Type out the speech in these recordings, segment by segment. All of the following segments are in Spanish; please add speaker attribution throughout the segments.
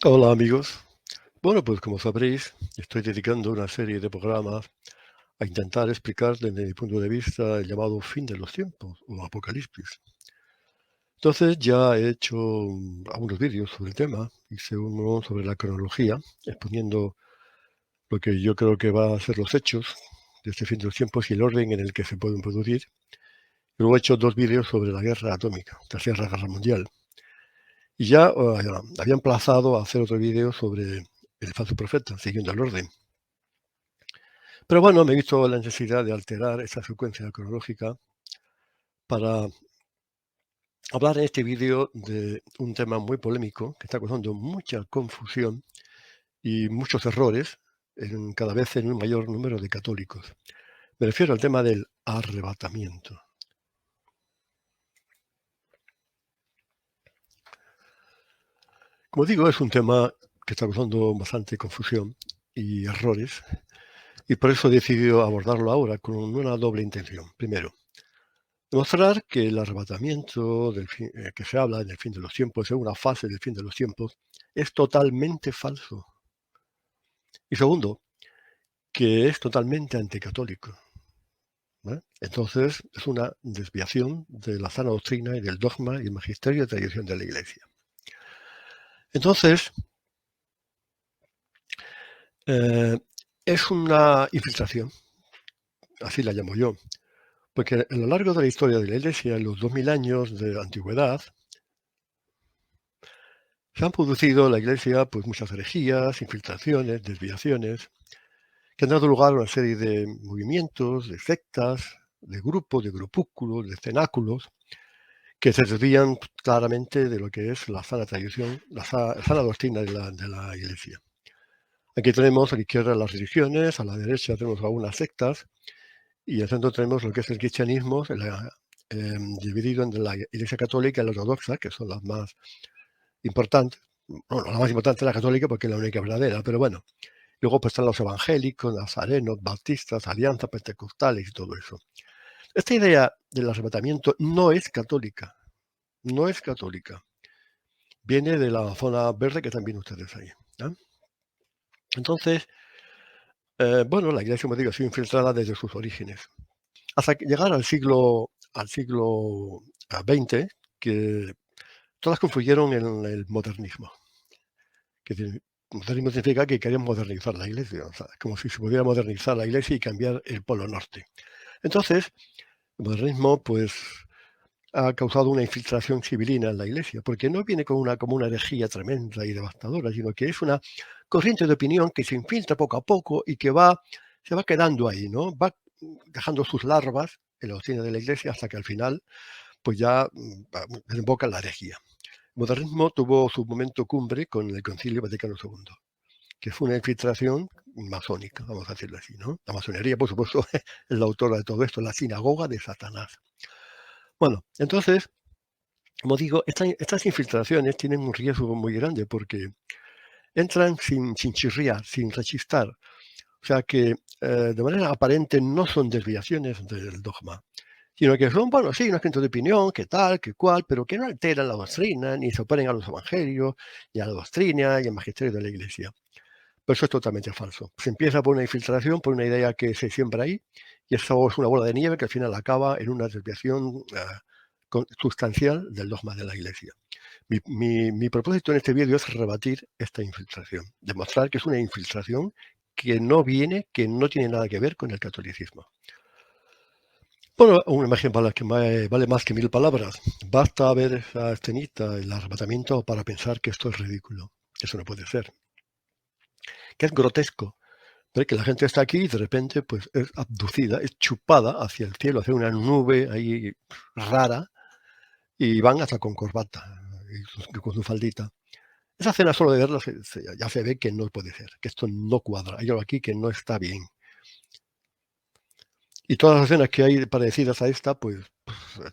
Speaker 1: Hola amigos. Bueno, pues como sabréis, estoy dedicando una serie de programas a intentar explicar desde mi punto de vista el llamado fin de los tiempos o apocalipsis. Entonces ya he hecho algunos vídeos sobre el tema, hice uno sobre la cronología, exponiendo lo que yo creo que va a ser los hechos de este fin de los tiempos y el orden en el que se pueden producir. Luego he hecho dos vídeos sobre la guerra atómica, Tercera Guerra Mundial. Y ya había emplazado a hacer otro vídeo sobre el falso profeta, siguiendo el orden. Pero bueno, me he visto la necesidad de alterar esa secuencia cronológica para hablar en este vídeo de un tema muy polémico que está causando mucha confusión y muchos errores cada vez en un mayor número de católicos. Me refiero al tema del arrebatamiento. Como digo, es un tema que está causando bastante confusión y errores, y por eso he decidido abordarlo ahora con una doble intención. Primero, demostrar que el arrebatamiento que se habla en el fin de los tiempos, en una fase del fin de los tiempos, es totalmente falso. Y segundo, que es totalmente anticatólico. ¿Vale? Entonces, es una desviación de la sana doctrina y del dogma y el magisterio de tradición de la Iglesia. Entonces, eh, es una infiltración, así la llamo yo, porque a lo largo de la historia de la Iglesia, en los 2000 años de antigüedad, se han producido en la Iglesia pues, muchas herejías, infiltraciones, desviaciones, que han dado lugar a una serie de movimientos, de sectas, de grupos, de grupúsculos, de cenáculos, que se desvían claramente de lo que es la sana tradición, la sana doctrina de la Iglesia. Aquí tenemos a la izquierda las religiones, a la derecha tenemos algunas sectas, y al centro tenemos lo que es el cristianismo, dividido entre la Iglesia católica y la ortodoxa, que son las más importantes. Bueno, la más importante es la católica porque es la única verdadera, pero bueno. Luego pues están los evangélicos, nazarenos, bautistas, alianzas pentecostales y todo eso. Esta idea del arrebatamiento no es católica, no es católica. Viene de la zona verde que también ustedes ahí. ¿Eh? Entonces, bueno, la iglesia, como digo, ha sido infiltrada desde sus orígenes. Hasta llegar al siglo XX, que todas confluyeron en el modernismo. Que modernismo significa que querían modernizar la iglesia, o sea, como si se pudiera modernizar la iglesia y cambiar el polo norte. Entonces, el modernismo, pues, ha causado una infiltración civilina en la iglesia, porque no viene como una herejía tremenda y devastadora, sino que es una corriente de opinión que se infiltra poco a poco y que se va quedando ahí, ¿no? Va dejando sus larvas en la doctrina de la iglesia hasta que al final, pues ya desemboca en la herejía. El modernismo tuvo su momento cumbre con el Concilio Vaticano II, que fue una infiltración masónica, vamos a decirlo así, ¿no? La masonería, por supuesto, es la autora de todo esto, la sinagoga de Satanás. Bueno, entonces, como digo, estas infiltraciones tienen un riesgo muy grande porque entran sin chirriar, sin rechistar. O sea que de manera aparente no son desviaciones del dogma, sino que son, bueno, sí, una gente de opinión, que tal, que cual, pero que no alteran la doctrina, ni se oponen a los evangelios, ni a la doctrina y al magisterio de la Iglesia. Pero eso es totalmente falso. Se empieza por una infiltración, por una idea que se siembra ahí, y eso es una bola de nieve que al final acaba en una desviación sustancial del dogma de la Iglesia. Mi propósito en este vídeo es rebatir esta infiltración, demostrar que es una infiltración que no tiene nada que ver con el catolicismo. Bueno, una imagen vale más que 1000 palabras. Basta ver esa escenita, el arrebatamiento, para pensar que esto es ridículo. Eso no puede ser. Que es grotesco. Ver que la gente está aquí y de repente pues es abducida, es chupada hacia el cielo, hacia una nube ahí rara, y van hasta con corbata y con su faldita. Esa escena solo de verla ya se ve que no puede ser, que esto no cuadra. Hay algo aquí que no está bien. Y todas las escenas que hay parecidas a esta, pues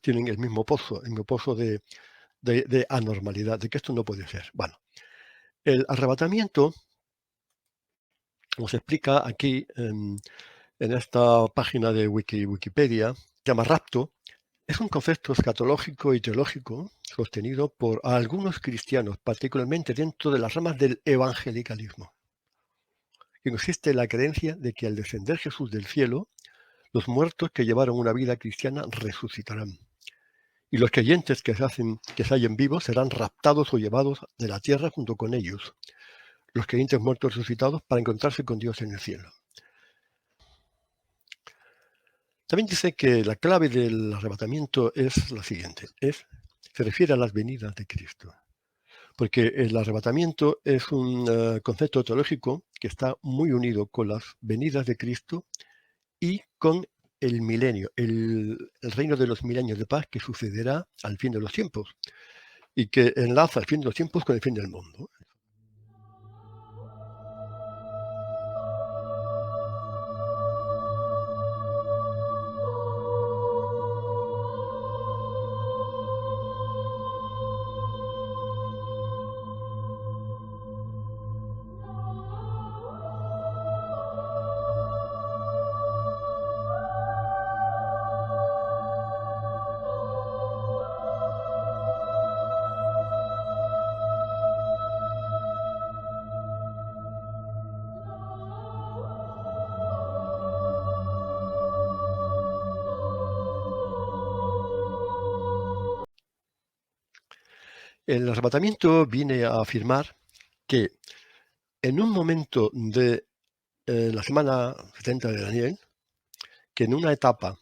Speaker 1: tienen el mismo pozo de anormalidad, de que esto no puede ser. Bueno, el arrebatamiento, como se explica aquí en esta página de Wikipedia, se llama rapto, Es un concepto escatológico y teológico sostenido por algunos cristianos, particularmente dentro de las ramas del evangelicalismo, que consiste en la creencia de que al descender Jesús del cielo, los muertos que llevaron una vida cristiana resucitarán. Y los creyentes que se hallen vivos serán raptados o llevados de la tierra junto con ellos, los creyentes muertos resucitados, para encontrarse con Dios en el cielo. También dice que la clave del arrebatamiento es la siguiente, se refiere a las venidas de Cristo. Porque el arrebatamiento es un concepto teológico que está muy unido con las venidas de Cristo y con el milenio, el reino de los milenios de paz que sucederá al fin de los tiempos y que enlaza el fin de los tiempos con el fin del mundo. El arrebatamiento viene a afirmar que en un momento de la semana 70 de Daniel, que en una etapa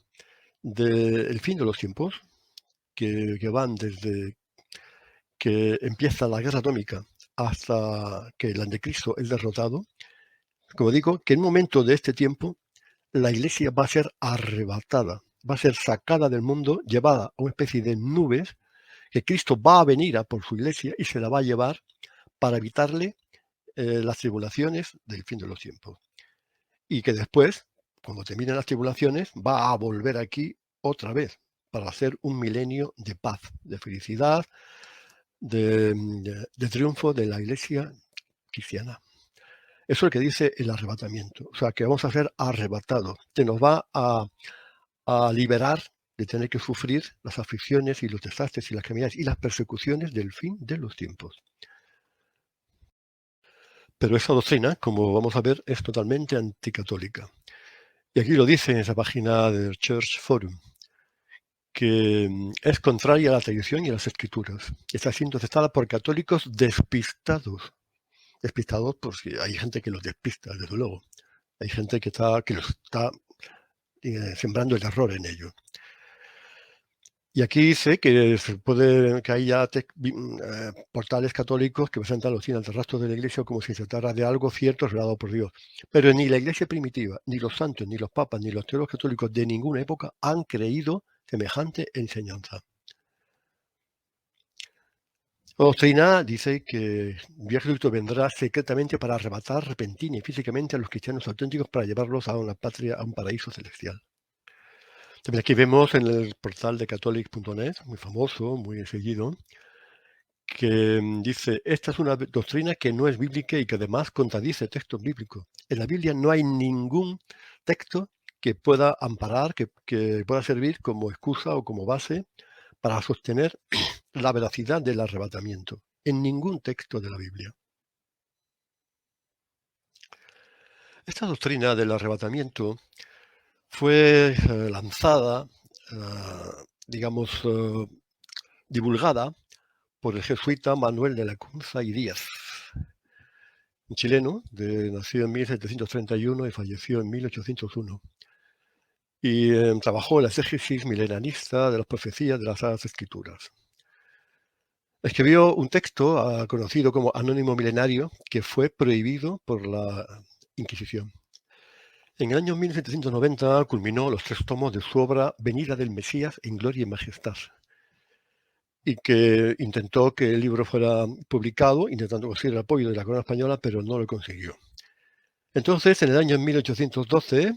Speaker 1: del fin de los tiempos, que van desde que empieza la guerra atómica hasta que el anticristo es derrotado, como digo, que en un momento de este tiempo la iglesia va a ser arrebatada, va a ser sacada del mundo, llevada a una especie de nubes, que Cristo va a venir a por su iglesia y se la va a llevar para evitarle las tribulaciones del fin de los tiempos. Y que después, cuando terminen las tribulaciones, va a volver aquí otra vez para hacer un milenio de paz, de felicidad, de triunfo de la iglesia cristiana. Eso es lo que dice el arrebatamiento. O sea, que vamos a ser arrebatados. Se nos va a liberar de tener que sufrir las aflicciones y los desastres y las calamidades y las persecuciones del fin de los tiempos. Pero esa doctrina, como vamos a ver, es totalmente anticatólica. Y aquí lo dice en esa página del Church Forum, que es contraria a la tradición y a las escrituras. Está siendo aceptada por católicos despistados. Despistados porque hay gente que los despista, desde luego. Hay gente que los está sembrando el error en ello. Y aquí dice que hay ya portales católicos que presentan los signos del rastro de la Iglesia como si se tratara de algo cierto revelado por Dios. Pero ni la Iglesia primitiva, ni los santos, ni los papas, ni los teólogos católicos de ninguna época han creído semejante enseñanza. La doctrina dice que Dios Cristo vendrá secretamente para arrebatar repentina y físicamente a los cristianos auténticos para llevarlos a una patria, a un paraíso celestial. También aquí vemos en el portal de catholic.net, muy famoso, muy seguido, que dice, esta es una doctrina que no es bíblica y que además contradice textos bíblicos. En la Biblia no hay ningún texto que pueda amparar, que pueda servir como excusa o como base para sostener la veracidad del arrebatamiento. En ningún texto de la Biblia. Esta doctrina del arrebatamiento fue lanzada, digamos, divulgada por el jesuita Manuel de la Cunza y Díaz, un chileno, nacido en 1731 y falleció en 1801. Y trabajó en la exégesis milenarista de las profecías de las Sagradas Escrituras. Escribió un texto conocido como Anónimo Milenario, que fue prohibido por la Inquisición. En el año 1790 culminó los 3 tomos de su obra Venida del Mesías en Gloria y Majestad, y que intentó que el libro fuera publicado, intentando conseguir el apoyo de la corona española, pero no lo consiguió. Entonces, en el año 1812,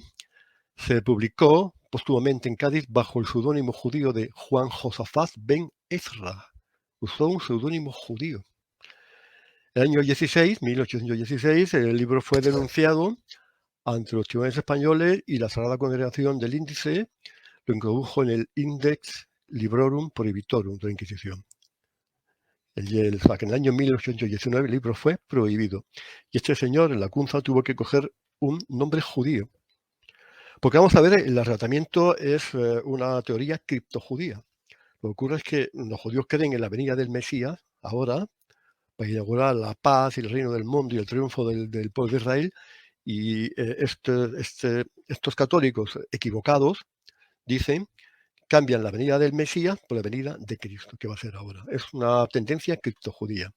Speaker 1: se publicó póstumamente en Cádiz bajo el seudónimo judío de Juan Josafat ben Ezra. Usó un seudónimo judío. En el año 1816, el libro fue denunciado ante los tribunales españoles y la Sagrada Congregación del Índice lo introdujo en el Index Librorum Prohibitorum de la Inquisición. O sea, que en el año 1819 el libro fue prohibido. Y este señor, en Lacunza, tuvo que coger un nombre judío. Porque vamos a ver, el arrebatamiento es una teoría criptojudía. Lo que ocurre es que los judíos creen en la venida del Mesías ahora para inaugurar la paz y el reino del mundo y el triunfo del pueblo de Israel. Y estos católicos equivocados dicen, cambian la venida del Mesías por la venida de Cristo, que va a ser ahora. Es una tendencia criptojudía.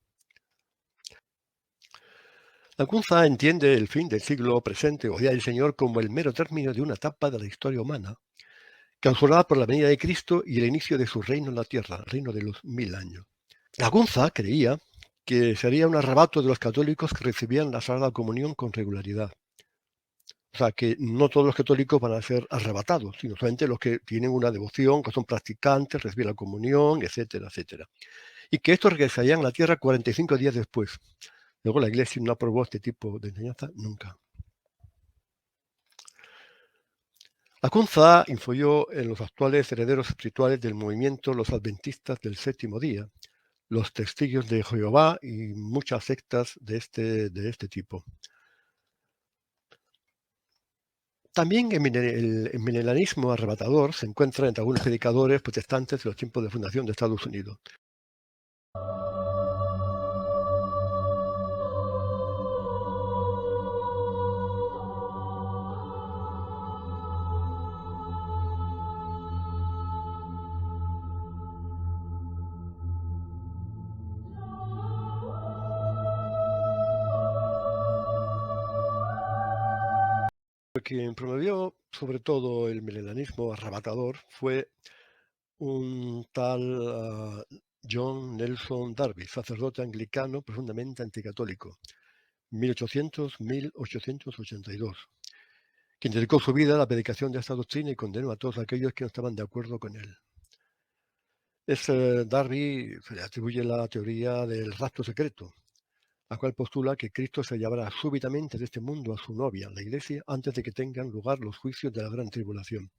Speaker 1: Lacunza entiende el fin del siglo presente o día del Señor como el mero término de una etapa de la historia humana, causada por la venida de Cristo y el inicio de su reino en la tierra, el reino de los 1000 años. Lacunza creía que sería un arrebato de los católicos que recibían la Sagrada Comunión con regularidad. O sea, que no todos los católicos van a ser arrebatados, sino solamente los que tienen una devoción, que son practicantes, reciben la comunión, etcétera, etcétera. Y que estos regresarían a la tierra 45 días después. Luego la Iglesia no aprobó este tipo de enseñanza nunca. Lacunza influyó en los actuales herederos espirituales del movimiento los adventistas del séptimo día, los testigos de Jehová y muchas sectas de este tipo. También el milenarismo arrebatador se encuentra entre algunos predicadores protestantes de los tiempos de fundación de Estados Unidos. Quien promovió sobre todo el milenarismo arrebatador fue un tal John Nelson Darby, sacerdote anglicano profundamente anticatólico, 1800-1882, quien dedicó su vida a la predicación de esta doctrina y condenó a todos aquellos que no estaban de acuerdo con él. Darby se le atribuye la teoría del rapto secreto, la cual postula que Cristo se llevará súbitamente de este mundo a su novia, la Iglesia, antes de que tengan lugar los juicios de la gran tribulación.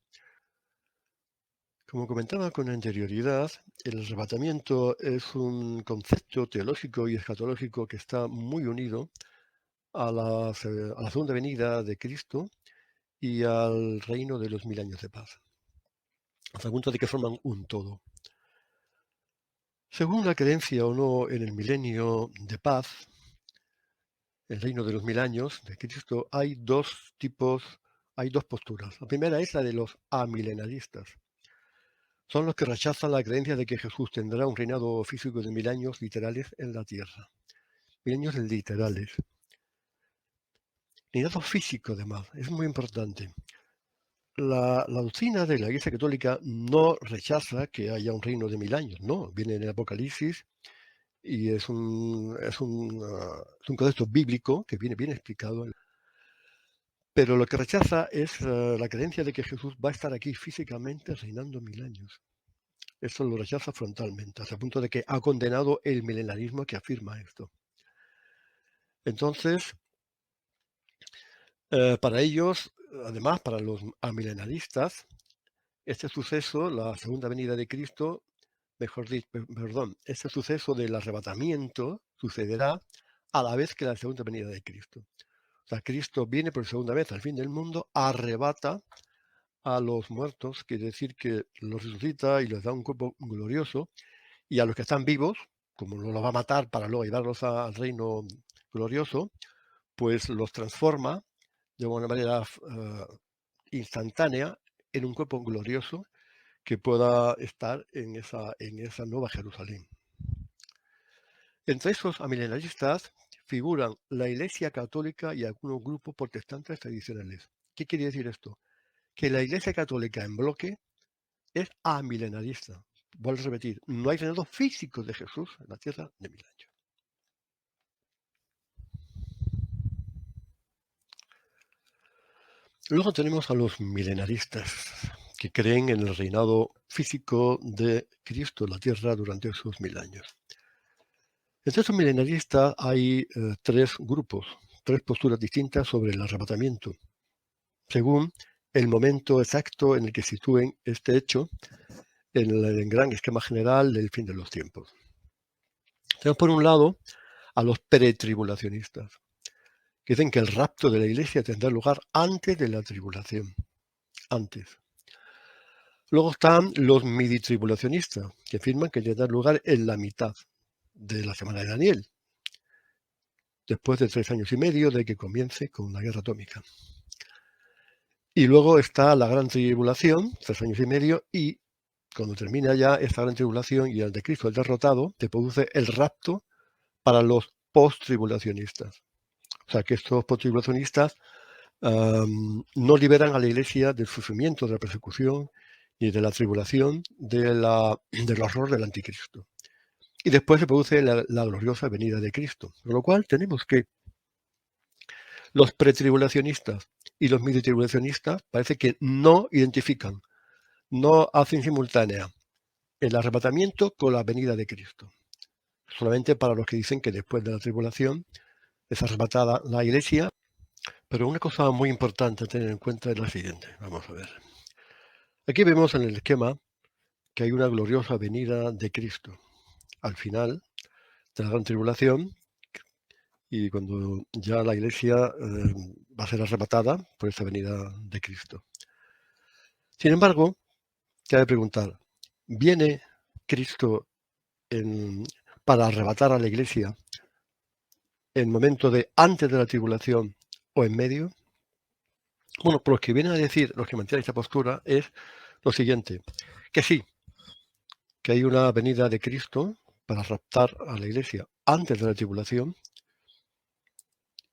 Speaker 1: Como comentaba con anterioridad, el arrebatamiento es un concepto teológico y escatológico que está muy unido a la segunda venida de Cristo y al reino de los 1000 años de paz, hasta el punto de que forman un todo. Según la creencia o no en el milenio de paz, el reino de los 1000 años de Cristo, hay dos posturas. La primera es la de los amilenaristas. Son los que rechazan la creencia de que Jesús tendrá un reinado físico de 1000 años literales en la tierra. 1000 años literales. Reinado físico, además, es muy importante. La doctrina de la Iglesia Católica no rechaza que haya un reino de 1000 años, no, viene en el Apocalipsis y es un concepto bíblico que viene bien explicado. Pero lo que rechaza es la creencia de que Jesús va a estar aquí físicamente reinando 1000 años. Eso lo rechaza frontalmente, hasta el punto de que ha condenado el milenarismo que afirma esto. Entonces, para ellos, además, para los amilenaristas, este suceso, la segunda venida de Cristo, este suceso del arrebatamiento sucederá a la vez que la segunda venida de Cristo. O sea, Cristo viene por segunda vez al fin del mundo, arrebata a los muertos, quiere decir que los resucita y les da un cuerpo glorioso, y a los que están vivos, como no los va a matar para luego llevarlos al reino glorioso, pues los transforma de una manera instantánea en un cuerpo glorioso que pueda estar en esa nueva Jerusalén. Entre esos amilenaristas figuran la Iglesia Católica y algunos grupos protestantes tradicionales. ¿Qué quiere decir esto? Que la Iglesia Católica en bloque es amilenarista. Vuelvo a repetir, no hay reinado físico de Jesús en la tierra de 1000 años. Luego tenemos a los milenaristas, que creen en el reinado físico de Cristo en la tierra durante esos 1000 años. Entre estos milenaristas hay tres grupos, tres posturas distintas sobre el arrebatamiento, según el momento exacto en el que sitúen este hecho en el gran esquema general del fin de los tiempos. Tenemos por un lado a los pretribulacionistas, que dicen que el rapto de la iglesia tendrá lugar antes de la tribulación, antes. Luego están los midi-tribulacionistas, que afirman que tendrá lugar en la mitad de la semana de Daniel, después de 3 años y medio de que comience con la guerra atómica. Y luego está la gran tribulación, 3 años y medio, y cuando termina ya esta gran tribulación y el de Cristo, el derrotado, te produce el rapto para los post-tribulacionistas. O sea que estos post-tribulacionistas no liberan a la iglesia del sufrimiento, de la persecución y de la tribulación, del horror del anticristo. Y después se produce la gloriosa venida de Cristo. Con lo cual tenemos que los pretribulacionistas y los midi-tribulacionistas parece que no identifican, no hacen simultánea el arrebatamiento con la venida de Cristo. Solamente para los que dicen que después de la tribulación es arrebatada la iglesia. Pero una cosa muy importante a tener en cuenta es la siguiente. Vamos a ver. Aquí vemos en el esquema que hay una gloriosa venida de Cristo al final de la gran tribulación, y cuando ya la iglesia va a ser arrebatada por esta venida de Cristo. Sin embargo, cabe preguntar, ¿viene Cristo para arrebatar a la iglesia en momento de antes de la tribulación o en medio? Bueno, por lo que vienen a decir los que mantienen esta postura es lo siguiente, que sí, que hay una venida de Cristo para raptar a la iglesia antes de la tribulación,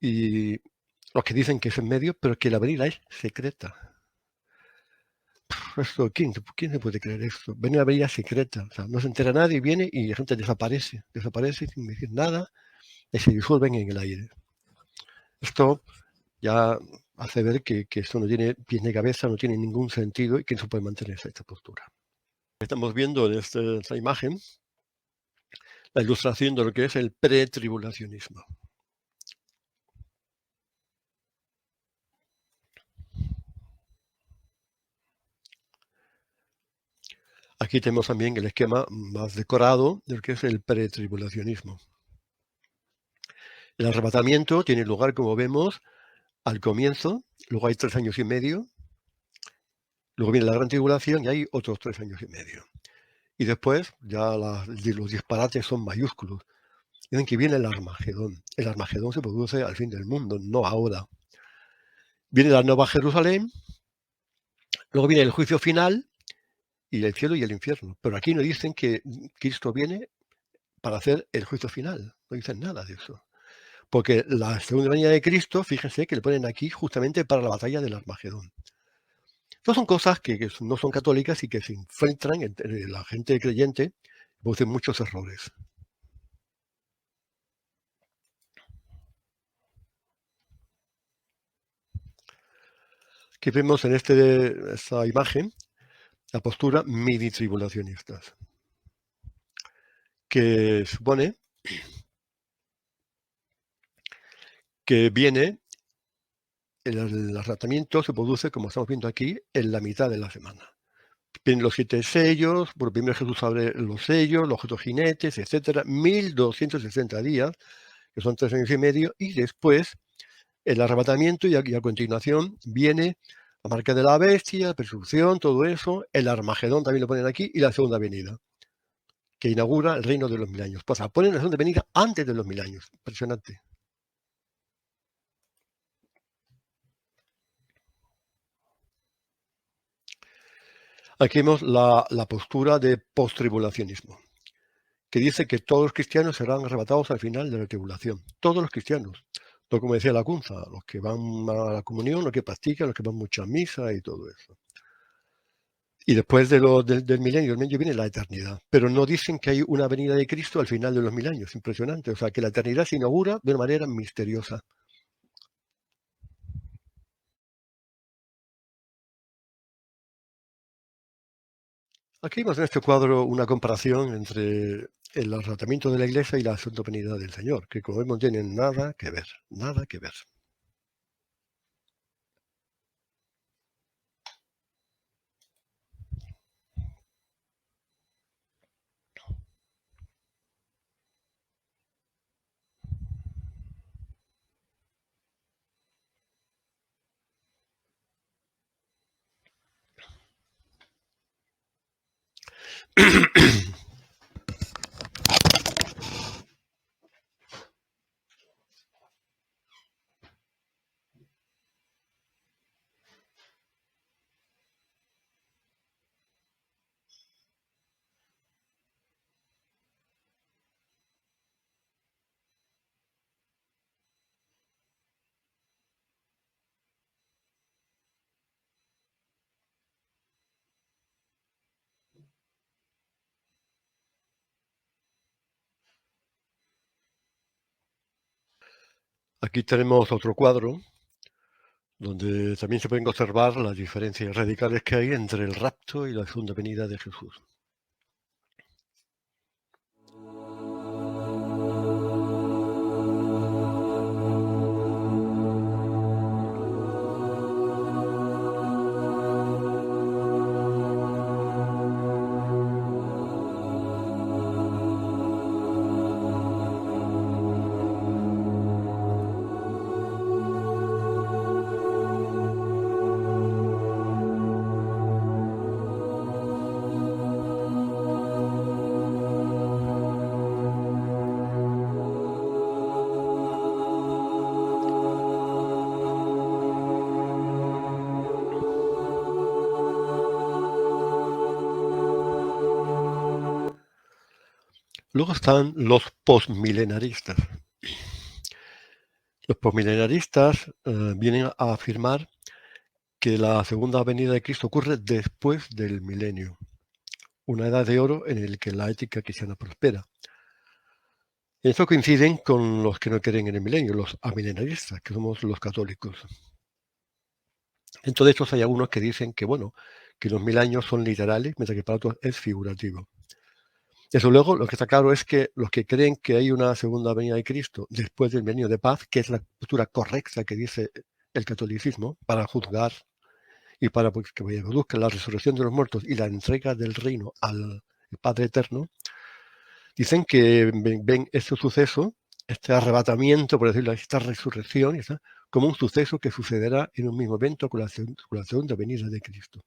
Speaker 1: y los que dicen que es en medio, pero que la venida es secreta. Esto, ¿quién se puede creer esto? Viene una venida secreta, o sea, no se entera nadie, viene y la gente desaparece sin decir nada y se disuelven en el aire. Esto ya hace ver que esto no tiene pies ni cabeza, no tiene ningún sentido y que no se puede mantener esta postura. Estamos viendo en esta imagen la ilustración de lo que es el pretribulacionismo. Aquí tenemos también el esquema más decorado de lo que es el pretribulacionismo. El arrebatamiento tiene lugar, como vemos, al comienzo, luego hay 3 años y medio, luego viene la gran tribulación y hay otros 3 años y medio. Y después ya los disparates son mayúsculos. Dicen que viene el Armagedón. El Armagedón se produce al fin del mundo, no ahora. Viene la Nueva Jerusalén, luego viene el juicio final y el cielo y el infierno. Pero aquí no dicen que Cristo viene para hacer el juicio final. No dicen nada de eso. Porque la segunda venida de Cristo, fíjense que le ponen aquí justamente para la batalla del Armagedón. Estas son cosas que no son católicas y que se infiltran entre la gente creyente y producen muchos errores. Aquí vemos en esta imagen la postura midi-tribulacionistas, que supone que viene el arrebatamiento, se produce, como estamos viendo aquí, en la mitad de la semana. Vienen los 7 sellos, por primero Jesús abre los sellos, los otros jinetes, etcétera, 1260 días, que son 3 años y medio, y después el arrebatamiento y a continuación viene la marca de la bestia, persecución, todo eso, el Armagedón también lo ponen aquí, y la segunda venida, que inaugura el reino de los 1000 años. O sea, ponen la segunda venida antes de los 1000 años. Impresionante. Aquí vemos la postura de post-tribulacionismo, que dice que todos los cristianos serán arrebatados al final de la tribulación. Todos los cristianos. No como decía la Cunza, los que van a la comunión, los que practican, los que van mucho a misa y todo eso. Y después del milenio, viene la eternidad. Pero no dicen que hay una venida de Cristo al final de los 1000 años. Impresionante. O sea, que la eternidad se inaugura de una manera misteriosa. Aquí vemos en este cuadro una comparación entre el arrebatamiento de la iglesia y la segunda venida del Señor, que como vemos no tienen nada que ver, nada que ver. Aquí tenemos otro cuadro donde también se pueden observar las diferencias radicales que hay entre el rapto y la segunda venida de Jesús. Luego están los postmilenaristas. Los postmilenaristas vienen a afirmar que la segunda venida de Cristo ocurre después del milenio, una edad de oro en el que la ética cristiana prospera. En esto coinciden con los que no creen en el milenio, los amilenaristas, que somos los católicos. Dentro de estos hay algunos que dicen que, bueno, que los 1000 años son literales, mientras que para otros es figurativo. Desde luego, lo que está claro es que los que creen que hay una segunda venida de Cristo después del milenio de paz, que es la postura correcta que dice el catolicismo, para juzgar y para que produzca la resurrección de los muertos y la entrega del reino al Padre Eterno, dicen que ven este suceso, este arrebatamiento, por decirlo así, esta resurrección, como un suceso que sucederá en un mismo evento con la segunda venida de Cristo.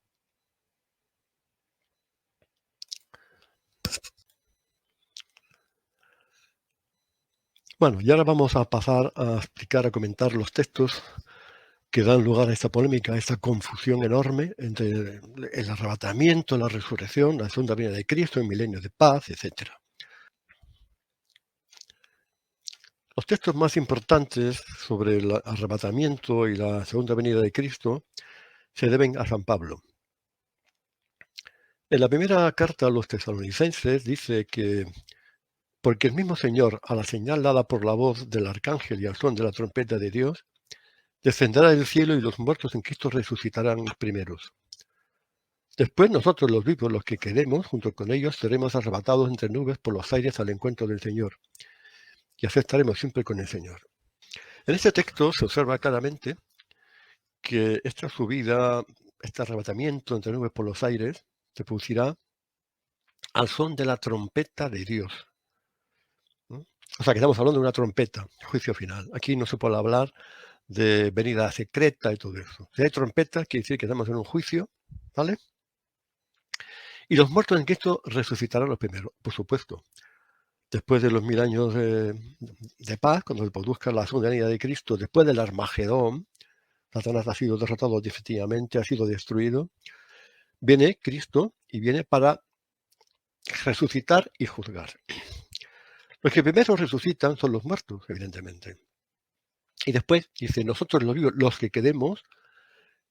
Speaker 1: Bueno, y ahora vamos a pasar a explicar, a comentar los textos que dan lugar a esta polémica, a esta confusión enorme entre el arrebatamiento, la resurrección, la segunda venida de Cristo, el milenio de paz, etc. Los textos más importantes sobre el arrebatamiento y la segunda venida de Cristo se deben a San Pablo. En la primera carta a los tesalonicenses dice que porque el mismo Señor, a la señal dada por la voz del arcángel y al son de la trompeta de Dios, descenderá del cielo y los muertos en Cristo resucitarán primeros. Después nosotros los vivos, los que queremos, junto con ellos, seremos arrebatados entre nubes por los aires al encuentro del Señor. Y así estaremos siempre con el Señor. En este texto se observa claramente que esta subida, este arrebatamiento entre nubes por los aires, se producirá al son de la trompeta de Dios. O sea, que estamos hablando de una trompeta, juicio final. Aquí no se puede hablar de venida secreta y todo eso. Si hay trompeta, quiere decir que estamos en un juicio, ¿vale? Y los muertos en Cristo resucitarán los primeros, por supuesto. Después de los 1000 años de paz, cuando se produzca la segunda venida de Cristo, después del Armagedón, Satanás ha sido derrotado definitivamente, ha sido destruido, viene Cristo y viene para resucitar y juzgar. Los que primero resucitan son los muertos, evidentemente. Y después dice, nosotros los vivos, los que quedemos,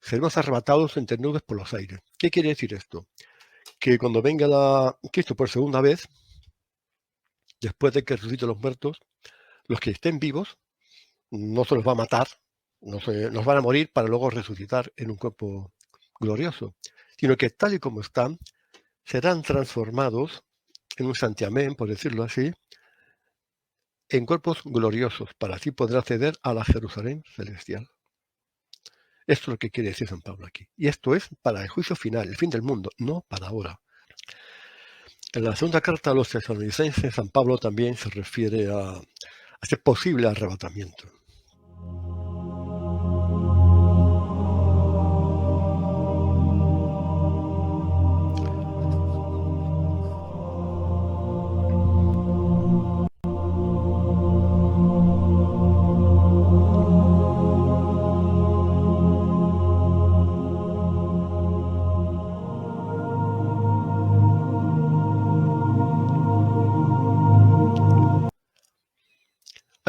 Speaker 1: seremos arrebatados entre nubes por los aires. ¿Qué quiere decir esto? Que cuando venga Cristo por segunda vez, después de que resuciten los muertos, los que estén vivos no se los va a matar, nos van a morir para luego resucitar en un cuerpo glorioso, sino que tal y como están, serán transformados en un santiamén, por decirlo así, en cuerpos gloriosos, para así poder acceder a la Jerusalén celestial. Esto es lo que quiere decir San Pablo aquí. Y esto es para el juicio final, el fin del mundo, no para ahora. En la segunda carta a los tesalonicenses, San Pablo también se refiere a ese posible arrebatamiento.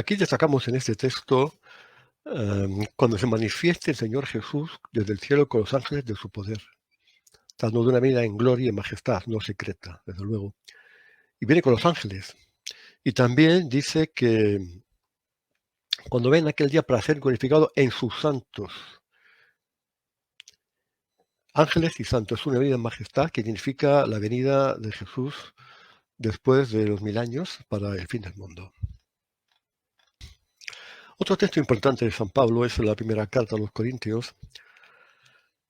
Speaker 1: aquí destacamos en este texto cuando se manifieste el Señor Jesús desde el cielo con los ángeles de su poder, dando de una vida en gloria y majestad, no secreta, desde luego. Y viene con los ángeles. Y también dice que cuando ven aquel día para ser glorificado en sus santos. Ángeles y santos, es una venida en majestad que significa la venida de Jesús después de los 1000 años para el fin del mundo. Otro texto importante de San Pablo es la primera carta a los Corintios,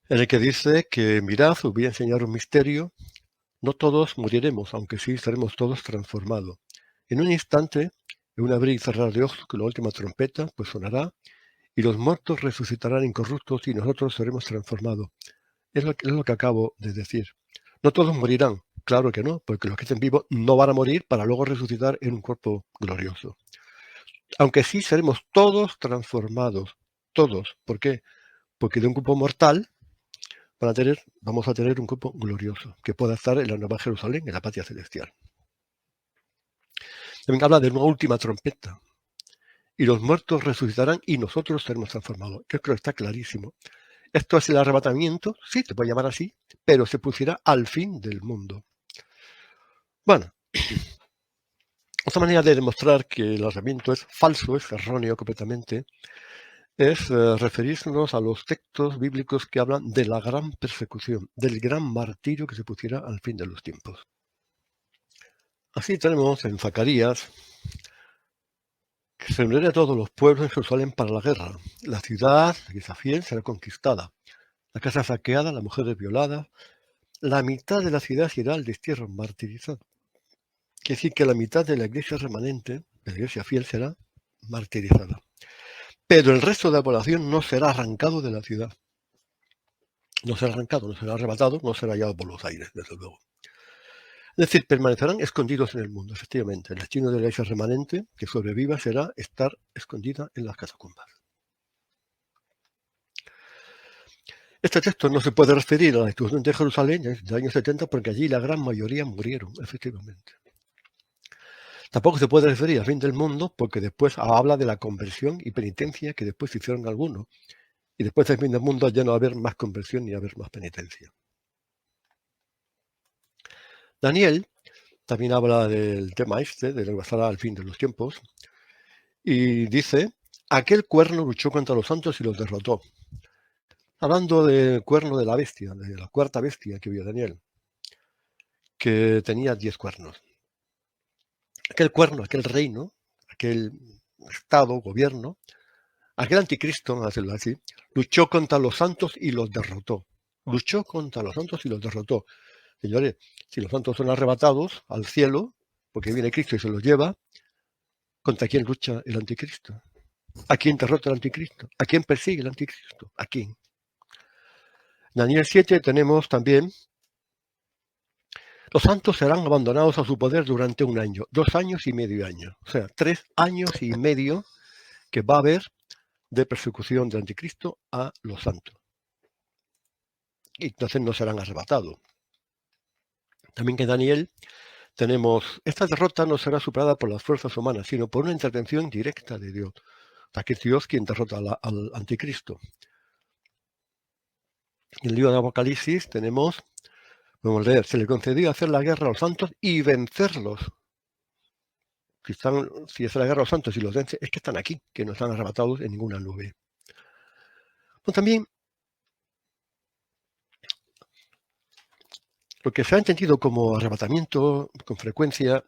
Speaker 1: en el que dice que mirad, os voy a enseñar un misterio, no todos moriremos, aunque sí seremos todos transformados. En un instante, en un abrir y cerrar de ojos, con la última trompeta, pues sonará, y los muertos resucitarán incorruptos y nosotros seremos transformados. Es lo que acabo de decir. No todos morirán, claro que no, porque los que estén vivos no van a morir para luego resucitar en un cuerpo glorioso. Aunque sí seremos todos transformados, todos. ¿Por qué? Porque de un cuerpo mortal vamos a tener un cuerpo glorioso, que pueda estar en la Nueva Jerusalén, en la patria celestial. También habla de una última trompeta. Y los muertos resucitarán y nosotros seremos transformados. Yo creo que está clarísimo. Esto es el arrebatamiento, sí, te puede llamar así, pero se producirá al fin del mundo. Bueno, otra manera de demostrar que el arrebatamiento es falso, es erróneo completamente, es referirnos a los textos bíblicos que hablan de la gran persecución, del gran martirio que se producirá al fin de los tiempos. Así tenemos en Zacarías que se reunirán todos los pueblos en Jerusalén para la guerra. La ciudad, que es fiel, será conquistada. La casa saqueada, la mujer es violada. La mitad de la ciudad irá al destierro, martirizada. Quiere decir que la mitad de la iglesia remanente, de la iglesia fiel, será martirizada. Pero el resto de la población no será arrancado de la ciudad. No será arrancado, no será arrebatado, no será hallado por los aires, desde luego. Es decir, permanecerán escondidos en el mundo, efectivamente. El destino de la iglesia remanente que sobreviva será estar escondida en las catacumbas. Este texto no se puede referir a la destrucción de Jerusalén del año 70 porque allí la gran mayoría murieron, efectivamente. Tampoco se puede referir al fin del mundo porque después habla de la conversión y penitencia que después hicieron algunos. Y después del fin del mundo ya no va a haber más conversión ni va a haber más penitencia. Daniel también habla del tema este, de lo que pasará al fin de los tiempos, y dice, aquel cuerno luchó contra los santos y los derrotó. Hablando del cuerno de la bestia, de la cuarta bestia que vio Daniel, que tenía 10 cuernos. Aquel cuerno, aquel reino, aquel estado, gobierno, aquel anticristo, vamos a decirlo así, luchó contra los santos y los derrotó. Luchó contra los santos y los derrotó. Señores, si los santos son arrebatados al cielo, porque viene Cristo y se los lleva, ¿contra quién lucha el anticristo? ¿A quién derrota el anticristo? ¿A quién persigue el anticristo? ¿A quién? En Daniel 7 tenemos también, los santos serán abandonados a su poder durante 1 año, 2 años y medio año. O sea, 3 años y medio que va a haber de persecución del anticristo a los santos. Y entonces no serán arrebatados. También que en Daniel tenemos, esta derrota no será superada por las fuerzas humanas, sino por una intervención directa de Dios. O sea, que es Dios quien derrota al anticristo. En el libro de Apocalipsis tenemos, podemos leer, se le concedió hacer la guerra a los santos y vencerlos. Si hace la guerra a los santos y los vence, es que están aquí, que no están arrebatados en ninguna nube. Pues también lo que se ha entendido como arrebatamiento con frecuencia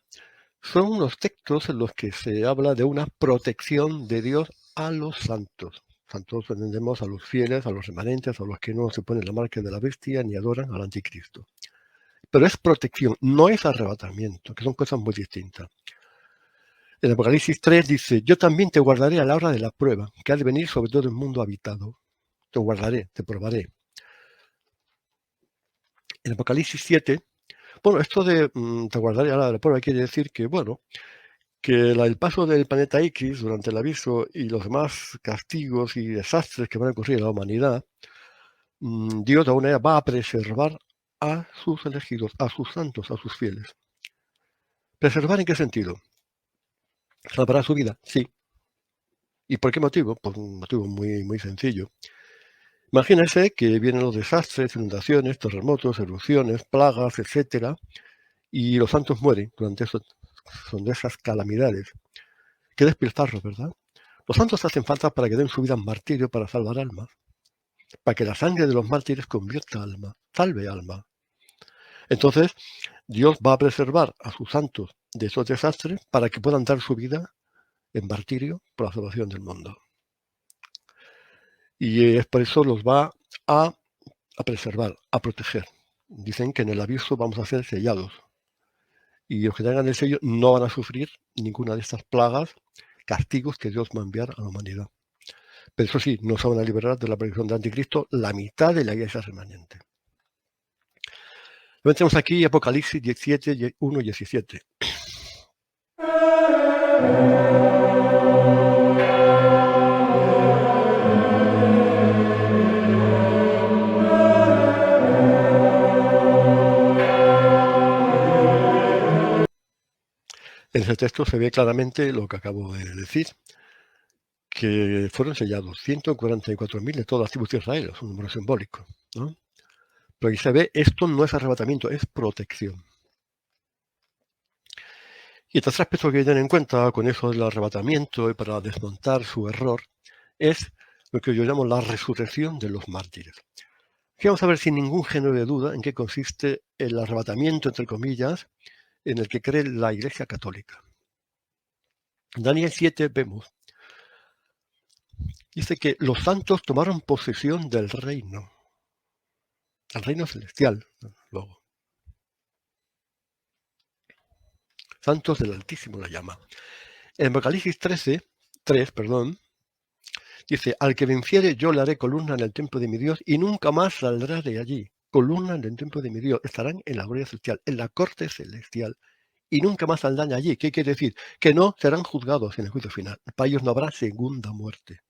Speaker 1: son unos textos en los que se habla de una protección de Dios a los santos. Santos entendemos a los fieles, a los remanentes, a los que no se ponen la marca de la bestia ni adoran al anticristo. Pero es protección, no es arrebatamiento, que son cosas muy distintas. En Apocalipsis 3 dice, yo también te guardaré a la hora de la prueba, que ha de venir sobre todo el mundo habitado. Te guardaré, te probaré. En Apocalipsis 7, bueno, esto de te guardaré a la hora de la prueba quiere decir que, bueno, que el paso del planeta X durante el aviso y los demás castigos y desastres que van a ocurrir a la humanidad, Dios de alguna manera va a preservar a sus elegidos, a sus santos, a sus fieles. ¿Preservar en qué sentido? ¿Salvará su vida? Sí, ¿Y por qué motivo? Por un motivo muy, muy sencillo. Imagínense que vienen los desastres, inundaciones, terremotos, erupciones, plagas, etcétera, y los santos mueren durante son de esas calamidades. Qué despilfarro, ¿verdad? Los santos hacen falta para que den su vida en martirio para salvar almas, para que la sangre de los mártires convierta alma, salve alma. Entonces, Dios va a preservar a sus santos de esos desastres para que puedan dar su vida en martirio por la salvación del mundo. Y es por eso los va a preservar, a proteger. Dicen que en el aviso vamos a ser sellados. Y los que tengan el sello no van a sufrir ninguna de estas plagas, castigos que Dios va a enviar a la humanidad. Pero eso sí, no se van a liberar de la persecución del anticristo la mitad de la iglesia remanente. Tenemos aquí Apocalipsis 17, 1 y 17. En ese texto se ve claramente lo que acabo de decir, que fueron sellados 144.000 de todas las tribus de Israel, es un número simbólico, ¿no? Pero ahí se ve, esto no es arrebatamiento, es protección. Y el tercer aspecto que hay que tener en cuenta con eso del arrebatamiento y para desmontar su error es lo que yo llamo la resurrección de los mártires. Aquí vamos a ver sin ningún género de duda en qué consiste el arrebatamiento, entre comillas, en el que cree la Iglesia Católica. En Daniel 7 vemos, dice que los santos tomaron posesión del reino, el reino celestial, luego. Santos del Altísimo la llama. En Apocalipsis 3, dice, al que venciere yo le haré columna en el templo de mi Dios y nunca más saldrá de allí. Columna en el templo de mi Dios. Estarán en la gloria celestial, en la corte celestial. Y nunca más saldrán de allí. ¿Qué quiere decir? Que no serán juzgados en el juicio final. Para ellos no habrá segunda muerte.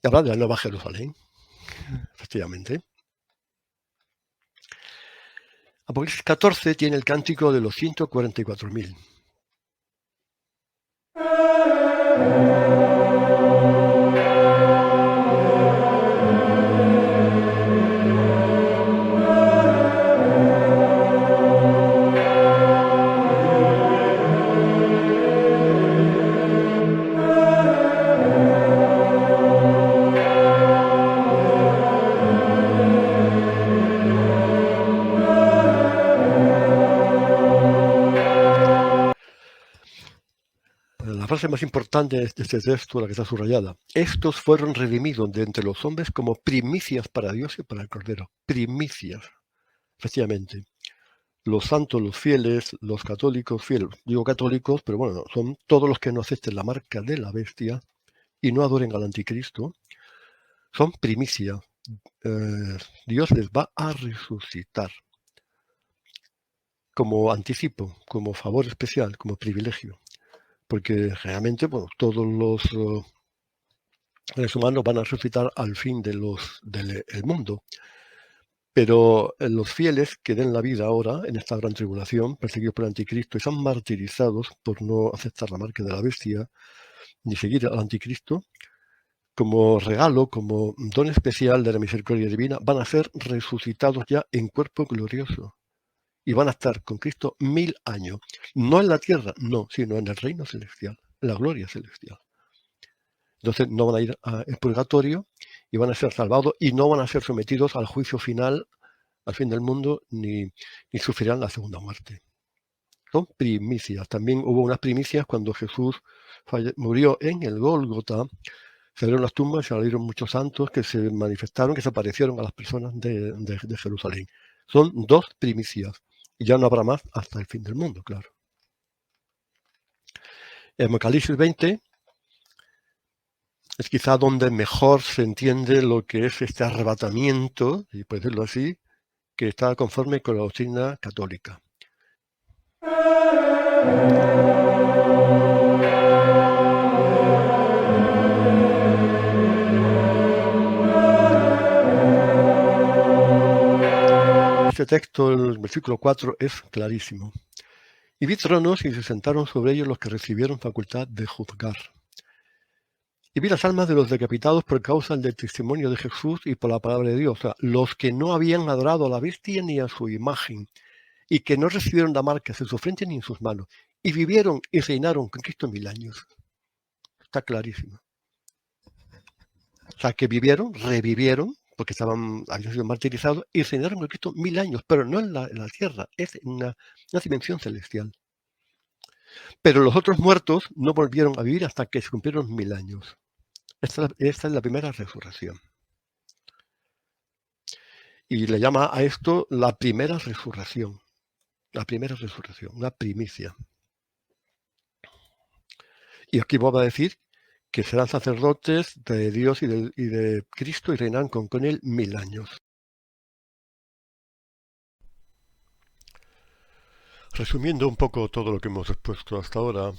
Speaker 1: Y habla de la Nueva Jerusalén, efectivamente. Apocalipsis 14 tiene el cántico de los 144.000. La frase más importante de este texto, la que está subrayada, estos fueron redimidos de entre los hombres como primicias para Dios y para el Cordero. Primicias, efectivamente. Los santos, los fieles, los católicos, fieles, digo católicos, pero bueno, son todos los que no acepten la marca de la bestia y no adoren al anticristo, son primicias. Dios les va a resucitar como anticipo, como favor especial, como privilegio. Porque realmente, bueno, todos los seres humanos van a resucitar al fin del mundo. Pero los fieles que den la vida ahora, en esta gran tribulación, perseguidos por el anticristo y son martirizados por no aceptar la marca de la bestia, ni seguir al anticristo, como regalo, como don especial de la misericordia divina, van a ser resucitados ya en cuerpo glorioso. Y van a estar con Cristo 1000 años. No en la tierra, no, sino en el reino celestial, en la gloria celestial. Entonces no van a ir al purgatorio y van a ser salvados y no van a ser sometidos al juicio final, al fin del mundo, ni sufrirán la segunda muerte. Son primicias. También hubo unas primicias cuando Jesús murió en el Gólgota. Se abrieron las tumbas y salieron muchos santos que se manifestaron, que se aparecieron a las personas de Jerusalén. Son 2 primicias. Y ya no habrá más hasta el fin del mundo, claro. En Apocalipsis 20 es quizá donde mejor se entiende lo que es este arrebatamiento, y puede decirlo así, que está conforme con la doctrina católica. Este texto, el versículo 4, es clarísimo. Y vi tronos y se sentaron sobre ellos los que recibieron facultad de juzgar. Y vi las almas de los decapitados por causa del testimonio de Jesús y por la palabra de Dios, o sea, los que no habían adorado a la bestia ni a su imagen, y que no recibieron la marca en su frente ni en sus manos, y vivieron y reinaron con Cristo 1000 años. Está clarísimo. O sea, que vivieron, revivieron, porque habían sido martirizados, y reinaron con Cristo 1000 años, pero no en la tierra, es en una dimensión celestial. Pero los otros muertos no volvieron a vivir hasta que se cumplieron 1000 años. Esta es la primera resurrección. Y le llama a esto la primera resurrección. La primera resurrección, una primicia. Y aquí vuelvo a decir que serán sacerdotes de Dios y de Cristo y reinarán con él 1000 años. Resumiendo un poco todo lo que hemos expuesto hasta ahora,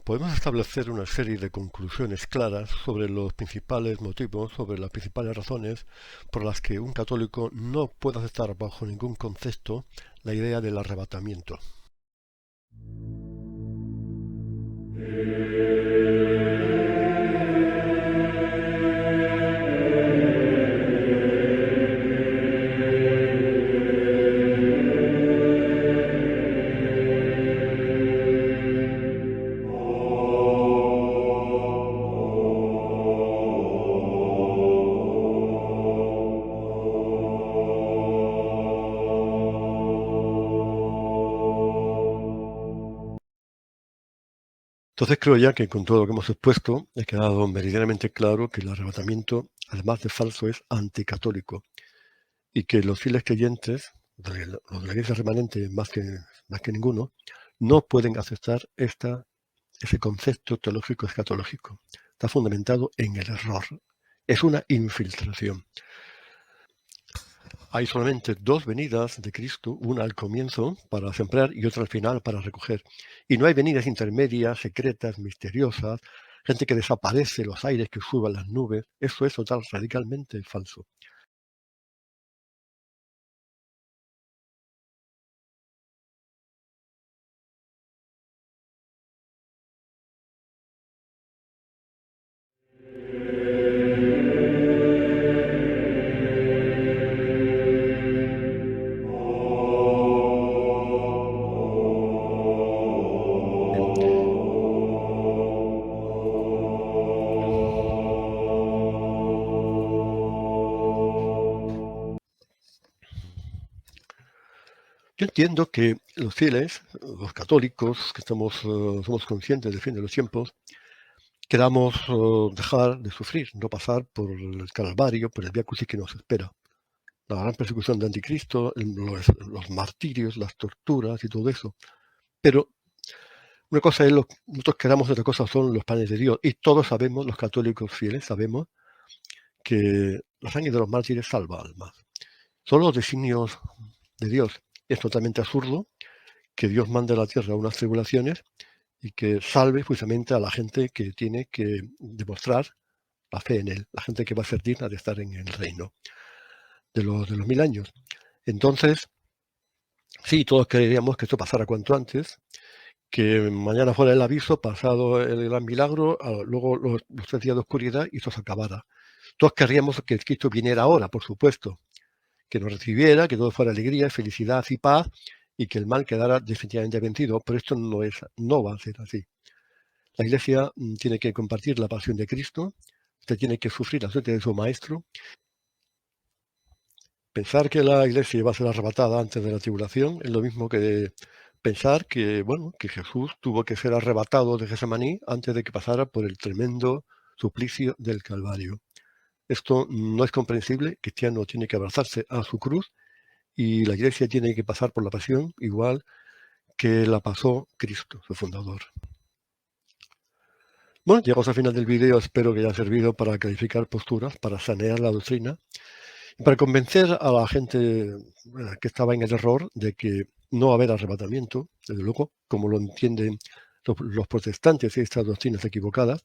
Speaker 1: podemos establecer una serie de conclusiones claras sobre los principales motivos, sobre las principales razones por las que un católico no puede aceptar bajo ningún concepto la idea del arrebatamiento. Entonces creo ya que con todo lo que hemos expuesto he quedado meridianamente claro que el arrebatamiento, además de falso, es anticatólico y que los fieles creyentes, los de la iglesia remanente más que ninguno, no pueden aceptar ese concepto teológico escatológico. Está fundamentado en el error. Es una infiltración. Hay solamente dos venidas de Cristo, una al comienzo para sembrar y otra al final para recoger. Y no hay venidas intermedias, secretas, misteriosas, gente que desaparece, los aires que suban las nubes. Eso es total, radicalmente falso. Yo entiendo que los fieles, los católicos, que somos conscientes del fin de los tiempos, queramos dejar de sufrir, no pasar por el Calvario, por el Vía Crucis que nos espera. La gran persecución de Anticristo, los martirios, las torturas y todo eso. Pero una cosa es lo que nosotros queramos, otra cosa son los planes de Dios. Y todos sabemos, los católicos fieles, sabemos que la sangre de los mártires salva almas. Son los designios de Dios. Es totalmente absurdo que Dios mande a la tierra unas tribulaciones y que salve justamente a la gente que tiene que demostrar la fe en Él, la gente que va a ser digna de estar en el reino de los 1000 años. Entonces, sí, todos queríamos que esto pasara cuanto antes, que mañana fuera el aviso, pasado el gran milagro, luego los 3 días de oscuridad y esto se acabara. Todos querríamos que Cristo viniera ahora, por supuesto, que nos recibiera, que todo fuera alegría, felicidad y paz, y que el mal quedara definitivamente vencido, pero esto no va a ser así. La Iglesia tiene que compartir la pasión de Cristo, usted tiene que sufrir la suerte de su Maestro. Pensar que la Iglesia va a ser arrebatada antes de la tribulación es lo mismo que pensar que, bueno, que Jesús tuvo que ser arrebatado de Getsemaní antes de que pasara por el tremendo suplicio del Calvario. Esto no es comprensible. El cristiano tiene que abrazarse a su cruz y la Iglesia tiene que pasar por la pasión igual que la pasó Cristo, su fundador. Bueno, llegamos al final del vídeo. Espero que haya servido para clarificar posturas, para sanear la doctrina y para convencer a la gente que estaba en el error de que no va a haber arrebatamiento, desde luego, como lo entienden los protestantes y estas doctrinas equivocadas,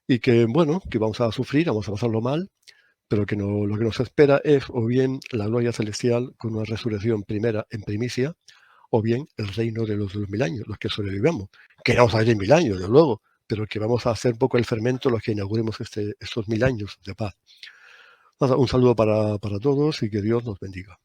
Speaker 1: y que, bueno, que vamos a sufrir, vamos a pasarlo mal, pero que lo que nos espera es o bien la gloria celestial con una resurrección primera en primicia, o bien el reino de los 1000 años, los que sobrevivamos. Que vamos a ver en 1000 años, desde luego, pero que vamos a hacer un poco el fermento los que inauguremos estos 1000 años de paz. Nada, un saludo para todos y que Dios nos bendiga.